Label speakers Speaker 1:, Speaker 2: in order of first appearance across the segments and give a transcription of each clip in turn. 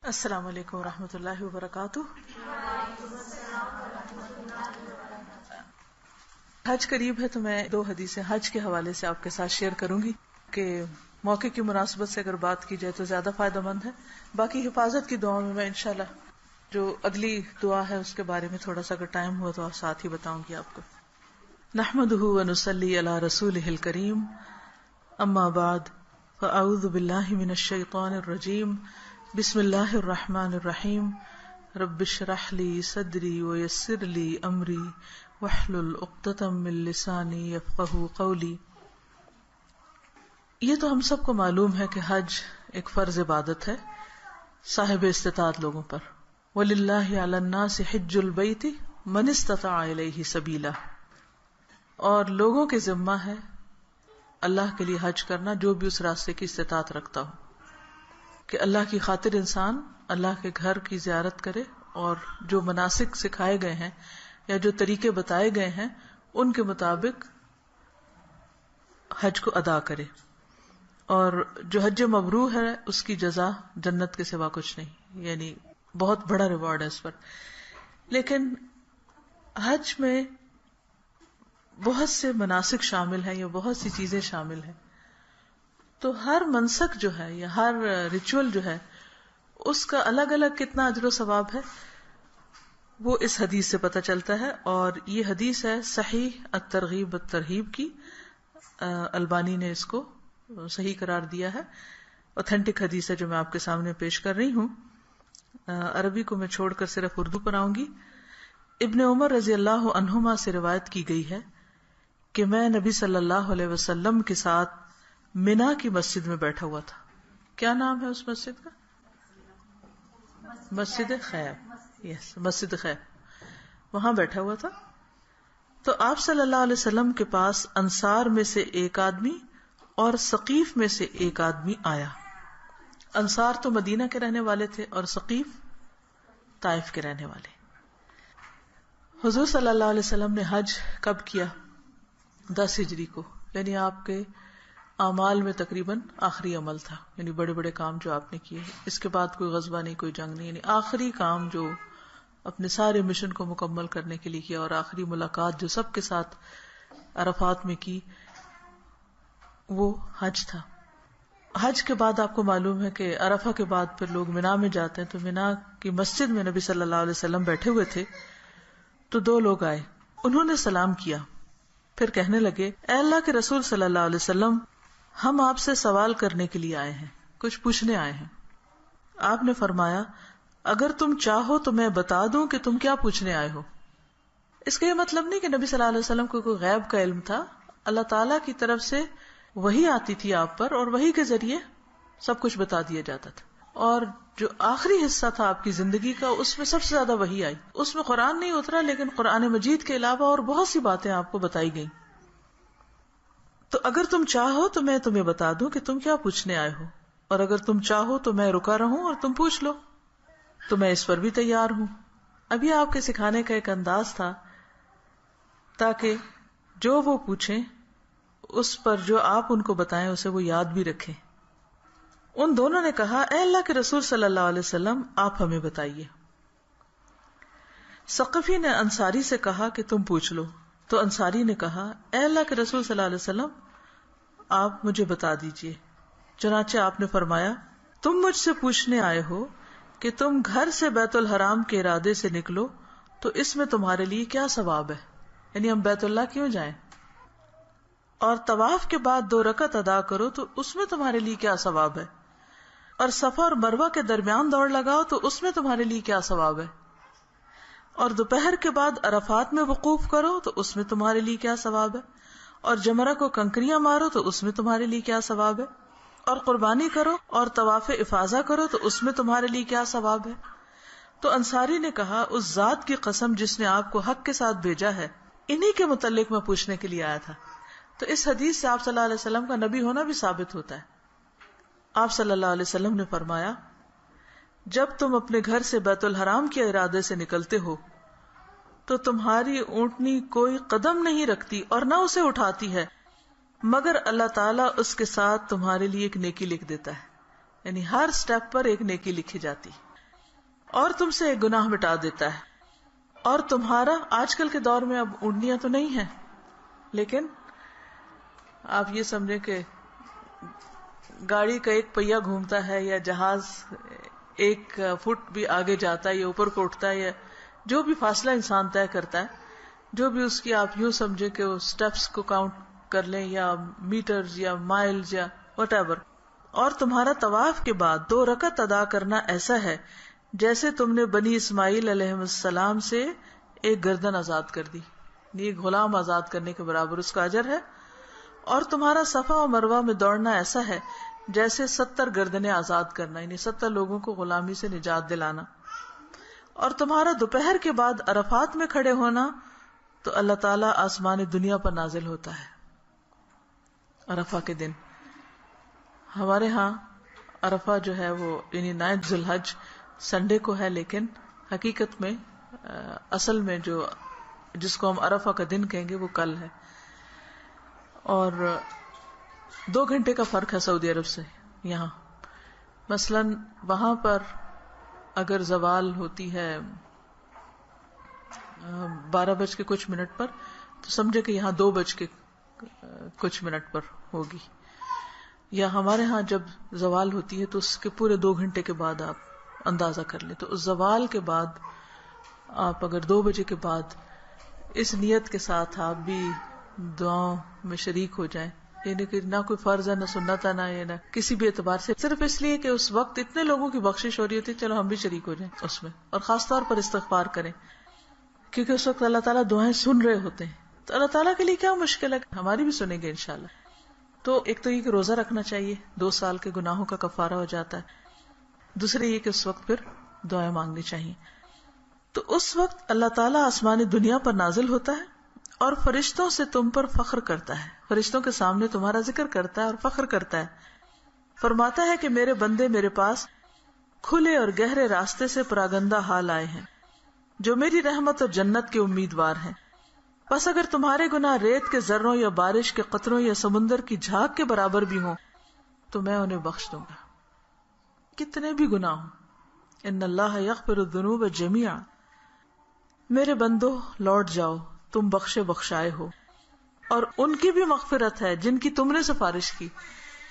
Speaker 1: السلام علیکم ورحمۃ اللہ وبرکاتہ۔ حج قریب ہے تو میں 2 حدیثیں حج کے حوالے سے آپ کے ساتھ شیئر کروں گی کہ موقع کی مناسبت سے اگر بات کی جائے تو زیادہ فائدہ مند ہے۔ باقی حفاظت کی دعا میں انشاءاللہ جو اگلی دعا ہے اس کے بارے میں تھوڑا سا اگر ٹائم ہوا تو ساتھ ہی بتاؤں گی آپ کو۔ نحمدہ ونصلی علی رسولہ الکریم، اما بعد فاعوذ باللہ من الشیطان الرجیم، بسم اللہ الرحمن الرحیم، رب اشرح لی صدری ویسر لی امری واحلل عقدۃ من لسانی یفقہوا قولی۔ یہ تو ہم سب کو معلوم ہے کہ حج ایک فرض عبادت ہے صاحب استطاعت لوگوں پر۔ وَلِلَّهِ عَلَى النَّاسِ حِجُّ الْبَيْتِ مَنِ اسْتَطَاعَ إِلَيْهِ سَبِيلًا، اور لوگوں کے ذمہ ہے اللہ کے لیے حج کرنا جو بھی اس راستے کی استطاعت رکھتا ہو، کہ اللہ کی خاطر انسان اللہ کے گھر کی زیارت کرے اور جو مناسک سکھائے گئے ہیں یا جو طریقے بتائے گئے ہیں ان کے مطابق حج کو ادا کرے، اور جو حج مبرور ہے اس کی جزا جنت کے سوا کچھ نہیں، یعنی بہت بڑا ریوارڈ ہے اس پر۔ لیکن حج میں بہت سے مناسک شامل ہیں یا بہت سی چیزیں شامل ہیں، تو ہر منسک جو ہے یا ہر ریچول جو ہے اس کا الگ الگ کتنا اجر و ثواب ہے وہ اس حدیث سے پتہ چلتا ہے، اور یہ حدیث ہے صحیح الترغیب والترہیب کی۔ البانی نے اس کو صحیح قرار دیا ہے، اوتھینٹک حدیث ہے جو میں آپ کے سامنے پیش کر رہی ہوں۔ عربی کو میں چھوڑ کر صرف اردو پر آؤں گی۔ ابن عمر رضی اللہ عنہما سے روایت کی گئی ہے کہ میں نبی صلی اللہ علیہ وسلم کے ساتھ منا کی مسجد میں بیٹھا ہوا تھا۔ کیا نام ہے اس مسجد کا؟ مسجد خیب، یس، مسجد خیب، وہاں بیٹھا ہوا تھا۔ تو آپ صلی اللہ علیہ وسلم کے پاس انصار میں سے ایک آدمی اور ثقیف میں سے ایک آدمی آیا۔ انصار تو مدینہ کے رہنے والے تھے اور ثقیف طائف کے رہنے والے۔ حضور صلی اللہ علیہ وسلم نے حج کب کیا؟ 10 ہجری کو، یعنی آپ کے اعمال میں تقریباً آخری عمل تھا، یعنی بڑے بڑے کام جو آپ نے کیے، اس کے بعد کوئی غزوہ نہیں، کوئی جنگ نہیں، یعنی آخری کام جو اپنے سارے مشن کو مکمل کرنے کے لیے کیا، اور آخری ملاقات جو سب کے ساتھ عرفات میں کی وہ حج تھا۔ حج کے بعد آپ کو معلوم ہے کہ عرفہ کے بعد پھر لوگ منا میں جاتے ہیں، تو منا کی مسجد میں نبی صلی اللہ علیہ وسلم بیٹھے ہوئے تھے، تو 2 لوگ آئے، انہوں نے سلام کیا، پھر کہنے لگے اے اللہ کے رسول صلی اللہ علیہ وسلم، ہم آپ سے سوال کرنے کے لیے آئے ہیں، کچھ پوچھنے آئے ہیں۔ آپ نے فرمایا اگر تم چاہو تو میں بتا دوں کہ تم کیا پوچھنے آئے ہو۔ اس کا یہ مطلب نہیں کہ نبی صلی اللہ علیہ وسلم کو کوئی غیب کا علم تھا، اللہ تعالیٰ کی طرف سے وحی آتی تھی آپ پر، اور وحی کے ذریعے سب کچھ بتا دیا جاتا تھا، اور جو آخری حصہ تھا آپ کی زندگی کا اس میں سب سے زیادہ وحی آئی، اس میں قرآن نہیں اترا لیکن قرآن مجید کے علاوہ اور بہت سی باتیں آپ کو بتائی گئیں۔ تو اگر تم چاہو تو میں تمہیں بتا دوں کہ تم کیا پوچھنے آئے ہو، اور اگر تم چاہو تو میں رکا رہوں اور تم پوچھ لو، تو میں اس پر بھی تیار ہوں۔ ابھی آپ کے سکھانے کا ایک انداز تھا تاکہ جو وہ پوچھیں اس پر جو آپ ان کو بتائیں اسے وہ یاد بھی رکھیں۔ ان دونوں نے کہا اے اللہ کے رسول صلی اللہ علیہ وسلم آپ ہمیں بتائیے۔ ثقفی نے انصاری سے کہا کہ تم پوچھ لو، تو انصاری نے کہا اے اللہ کے رسول صلی اللہ علیہ وسلم آپ مجھے بتا دیجئے۔ چنانچہ آپ نے فرمایا تم مجھ سے پوچھنے آئے ہو کہ تم گھر سے بیت الحرام کے ارادے سے نکلو تو اس میں تمہارے لیے کیا ثواب ہے، یعنی ہم بیت اللہ کیوں جائیں، اور طواف کے بعد 2 رکعت ادا کرو تو اس میں تمہارے لیے کیا ثواب ہے، اور صفا اور مروہ کے درمیان دوڑ لگاؤ تو اس میں تمہارے لیے کیا ثواب ہے، اور دوپہر کے بعد عرفات میں وقوف کرو تو اس میں تمہارے لیے کیا ثواب ہے، اور جمرہ کو کنکریاں مارو تو اس میں تمہارے لیے کیا ثواب ہے، اور قربانی کرو اور طواف افاضہ کرو تو اس میں تمہارے لیے کیا ثواب ہے۔ تو انصاری نے کہا اس ذات کی قسم جس نے آپ کو حق کے ساتھ بھیجا ہے، انہی کے متعلق میں پوچھنے کے لیے آیا تھا۔ تو اس حدیث سے آپ صلی اللہ علیہ وسلم کا نبی ہونا بھی ثابت ہوتا ہے۔ آپ صلی اللہ علیہ وسلم نے فرمایا جب تم اپنے گھر سے بیت الحرام کے ارادے سے نکلتے ہو تو تمہاری اونٹنی کوئی قدم نہیں رکھتی اور نہ اسے اٹھاتی ہے مگر اللہ تعالیٰ اس کے ساتھ تمہارے لیے ایک نیکی لکھ دیتا ہے، یعنی ہر سٹیپ پر ایک نیکی لکھی جاتی۔ اور تم سے ایک گناہ مٹا دیتا ہے. اور تمہارا آج کل کے دور میں اب اونٹنیاں تو نہیں ہیں، لیکن آپ یہ سمجھیں کہ گاڑی کا ایک پہیہ گھومتا ہے یا جہاز ایک فٹ بھی آگے جاتا ہے یا اوپر کو اٹھتا ہے، یا جو بھی فاصلہ انسان طے کرتا ہے، جو بھی اس کی آپ یوں سمجھے کہ وہ سٹیپس کو کاؤنٹ کر لیں یا میٹرز یا مائلز یا وٹ ایور. اور تمہارا طواف کے بعد 2 رکعت ادا کرنا ایسا ہے جیسے تم نے بنی اسماعیل علیہ السلام سے ایک گردن آزاد کر دی، یعنی ایک غلام آزاد کرنے کے برابر اس کا اجر ہے. اور تمہارا صفا و مروہ میں دوڑنا ایسا ہے جیسے 70 گردنیں آزاد کرنا، یعنی 70 لوگوں کو غلامی سے نجات دلانا. اور تمہارا دوپہر کے بعد عرفات میں کھڑے ہونا تو اللہ تعالیٰ آسمان دنیا پر نازل ہوتا ہے عرفہ کے دن. ہمارے ہاں عرفہ جو ہے وہ یعنی 9 ذی الحج سنڈے کو ہے، لیکن حقیقت میں اصل میں جو جس کو ہم عرفہ کا دن کہیں گے وہ کل ہے. اور 2 گھنٹے کا فرق ہے سعودی عرب سے یہاں. مثلا وہاں پر اگر زوال ہوتی ہے 12:00 پر تو سمجھے کہ یہاں 2:00 پر ہوگی. یا ہمارے ہاں جب زوال ہوتی ہے تو اس کے پورے 2 گھنٹے کے بعد آپ اندازہ کر لیں. تو اس زوال کے بعد آپ اگر 2 بجے کے بعد اس نیت کے ساتھ آپ بھی دعاؤں میں شریک ہو جائیں، یعنی کہ نہ کوئی فرض ہے نہ سنت ہے نہ کسی بھی اعتبار سے، صرف اس لیے کہ اس وقت اتنے لوگوں کی بخشش ہو رہی ہوتی ہے، چلو ہم بھی شریک ہو جائیں اس میں. اور خاص طور پر استغفار کریں، کیونکہ اس وقت اللہ تعالیٰ دعائیں سن رہے ہوتے ہیں. تو اللہ تعالیٰ کے لیے کیا مشکل ہے، ہماری بھی سنیں گے انشاءاللہ. تو ایک تو یہ کہ روزہ رکھنا چاہیے، 2 سال کے گناہوں کا کفارہ ہو جاتا ہے. دوسرے یہ کہ اس وقت پھر دعائیں مانگنی چاہیے. تو اس وقت اللہ تعالیٰ آسمان دنیا پر نازل ہوتا ہے اور فرشتوں سے تم پر فخر کرتا ہے، فرشتوں کے سامنے تمہارا ذکر کرتا ہے اور فخر کرتا ہے. فرماتا ہے کہ میرے بندے میرے پاس کھلے اور گہرے راستے سے پراگندہ حال آئے ہیں، جو میری رحمت اور جنت کے امیدوار ہیں. بس اگر تمہارے گناہ ریت کے ذروں یا بارش کے قطروں یا سمندر کی جھاگ کے برابر بھی ہوں تو میں انہیں بخش دوں گا، کتنے بھی گناہ ہوں. ان اللہ یغفر الذنوب جميعا. میرے بندو لوٹ جاؤ، تم بخشے بخشائے ہو، اور ان کی بھی مغفرت ہے جن کی تم نے سفارش کی.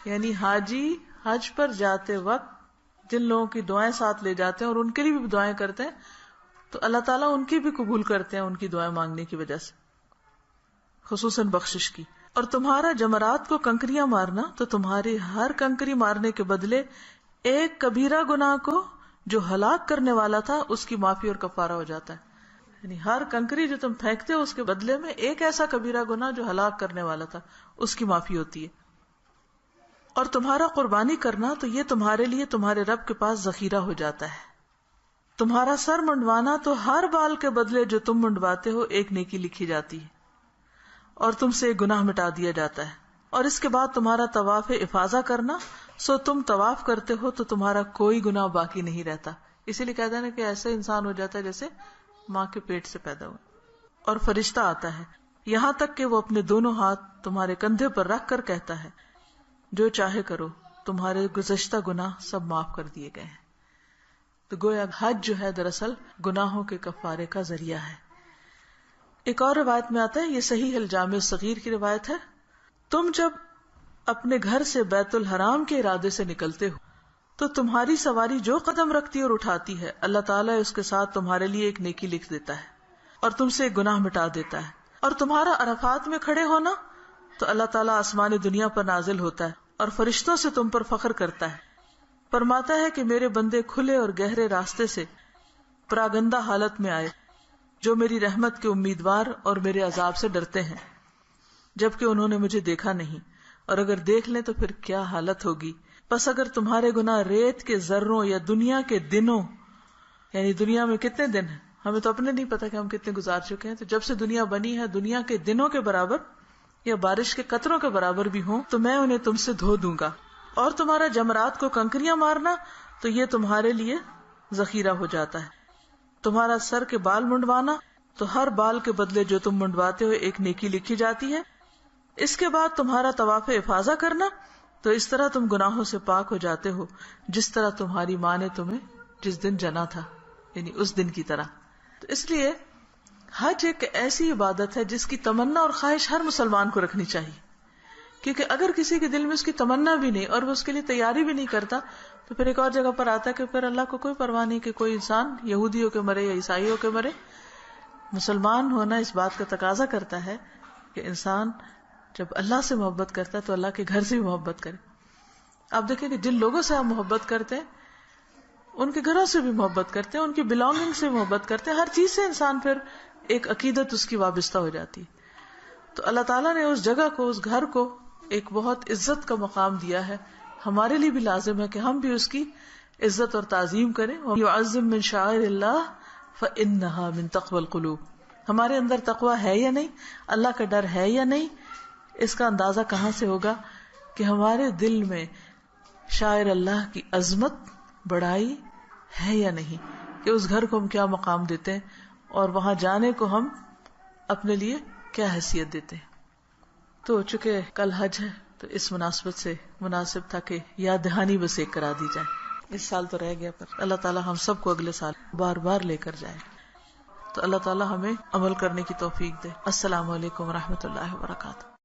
Speaker 1: یعنی حاجی حج پر جاتے وقت جن لوگوں کی دعائیں ساتھ لے جاتے ہیں اور ان کے لیے بھی دعائیں کرتے ہیں تو اللہ تعالیٰ ان کی بھی قبول کرتے ہیں، ان کی دعائیں مانگنے کی وجہ سے، خصوصاً بخشش کی. اور تمہارا جمرات کو کنکریاں مارنا تو تمہاری ہر کنکری مارنے کے بدلے ایک کبیرہ گناہ کو جو ہلاک کرنے والا تھا اس کی معافی اور کفارہ ہو جاتا ہے. یعنی ہر کنکری جو تم پھینکتے ہو اس کے بدلے میں ایک ایسا کبیرہ گناہ جو ہلاک کرنے والا تھا اس کی معافی ہوتی ہے. اور تمہارا قربانی کرنا تو یہ تمہارے لیے تمہارے رب کے پاس ذخیرہ ہو جاتا ہے. تمہارا سر منڈوانا تو ہر بال کے بدلے جو تم منڈواتے ہو ایک نیکی لکھی جاتی ہے اور تم سے ایک گناہ مٹا دیا جاتا ہے. اور اس کے بعد تمہارا طواف افاضہ کرنا، سو تم طواف کرتے ہو تو تمہارا کوئی گناہ باقی نہیں رہتا. اسی لیے کہتے ہیں نا کہ ایسے انسان ہو جاتا ہے جیسے ماں کے پیٹ سے پیدا ہوا. اور فرشتہ آتا ہے یہاں تک کہ وہ اپنے دونوں ہاتھ تمہارے کندھے پر رکھ کر کہتا ہے جو چاہے کرو، تمہارے گزشتہ گناہ سب معاف کر دیے گئے ہیں. تو گویا حج جو ہے دراصل گناہوں کے کفارے کا ذریعہ ہے. ایک اور روایت میں آتا ہے، یہ صحیح الجامع الصغیر کی روایت ہے، تم جب اپنے گھر سے بیت الحرام کے ارادے سے نکلتے ہو تو تمہاری سواری جو قدم رکھتی اور اٹھاتی ہے اللہ تعالیٰ اس کے ساتھ تمہارے لیے ایک نیکی لکھ دیتا ہے اور تم سے ایک گناہ مٹا دیتا ہے. اور تمہارا عرفات میں کھڑے ہونا تو اللہ تعالیٰ آسمان دنیا پر نازل ہوتا ہے اور فرشتوں سے تم پر فخر کرتا ہے. فرماتا ہے کہ میرے بندے کھلے اور گہرے راستے سے پراگندہ حالت میں آئے جو میری رحمت کے امیدوار اور میرے عذاب سے ڈرتے ہیں، جبکہ انہوں نے مجھے دیکھا نہیں، اور اگر دیکھ لیں تو پھر کیا حالت ہوگی. بس اگر تمہارے گناہ ریت کے ذروں یا دنیا کے دنوں، یعنی دنیا میں کتنے دن ہیں ہمیں تو اپنے نہیں پتا کہ ہم کتنے گزار چکے ہیں، تو جب سے دنیا بنی ہے دنیا کے دنوں کے برابر یا بارش کے قطروں کے برابر بھی ہوں تو میں انہیں تم سے دھو دوں گا. اور تمہارا جمرات کو کنکریاں مارنا تو یہ تمہارے لیے ذخیرہ ہو جاتا ہے. تمہارا سر کے بال منڈوانا تو ہر بال کے بدلے جو تم منڈواتے ہو ایک نیکی لکھی جاتی ہے. اس کے بعد تمہارا طواف افاضہ کرنا تو اس طرح تم گناہوں سے پاک ہو جاتے ہو جس طرح تمہاری ماں نے تمہیں جس دن جنا تھا. یعنی اس دن کی طرح. تو اس لیے حج ایک ایسی عبادت ہے جس کی تمنا اور خواہش ہر مسلمان کو رکھنی چاہیے، کیونکہ اگر کسی کے دل میں اس کی تمنا بھی نہیں اور وہ اس کے لیے تیاری بھی نہیں کرتا تو پھر ایک اور جگہ پر آتا ہے کہ پھر اللہ کو کوئی پرواہ نہیں کہ کوئی انسان یہودی ہو کے مرے یا عیسائی ہو کے مرے. مسلمان ہونا اس بات کا تقاضا کرتا ہے کہ انسان جب اللہ سے محبت کرتا ہے تو اللہ کے گھر سے بھی محبت کرے. آپ دیکھیں کہ جن لوگوں سے آپ محبت کرتے ہیں ان کے گھروں سے بھی محبت کرتے ہیں، ان کی بلانگنگ سے محبت کرتے ہیں، ہر چیز سے انسان پھر ایک عقیدت اس کی وابستہ ہو جاتی. تو اللہ تعالیٰ نے اس جگہ کو، اس گھر کو ایک بہت عزت کا مقام دیا ہے. ہمارے لیے بھی لازم ہے کہ ہم بھی اس کی عزت اور تعظیم کریں. وَيُعَظِّمْ مِنْ شَعَائِرِ اللَّهِ فَإِنَّهَا مِنْ تَقْوَى الْقُلُوبِ. ہمارے اندر تقویٰ ہے یا نہیں، اللہ کا ڈر ہے یا نہیں، اس کا اندازہ کہاں سے ہوگا کہ ہمارے دل میں شاعر اللہ کی عظمت، بڑائی ہے یا نہیں، کہ اس گھر کو ہم کیا مقام دیتے ہیں اور وہاں جانے کو ہم اپنے لیے کیا حیثیت دیتے ہیں. تو چونکہ کل حج ہے تو اس مناسبت سے مناسب تھا کہ یاد دہانی بس ایک کرا دی جائے. اس سال تو رہ گیا، پر اللہ تعالیٰ ہم سب کو اگلے سال بار بار لے کر جائے. تو اللہ تعالیٰ ہمیں عمل کرنے کی توفیق دے. السلام علیکم ورحمۃ اللہ وبرکاتہ.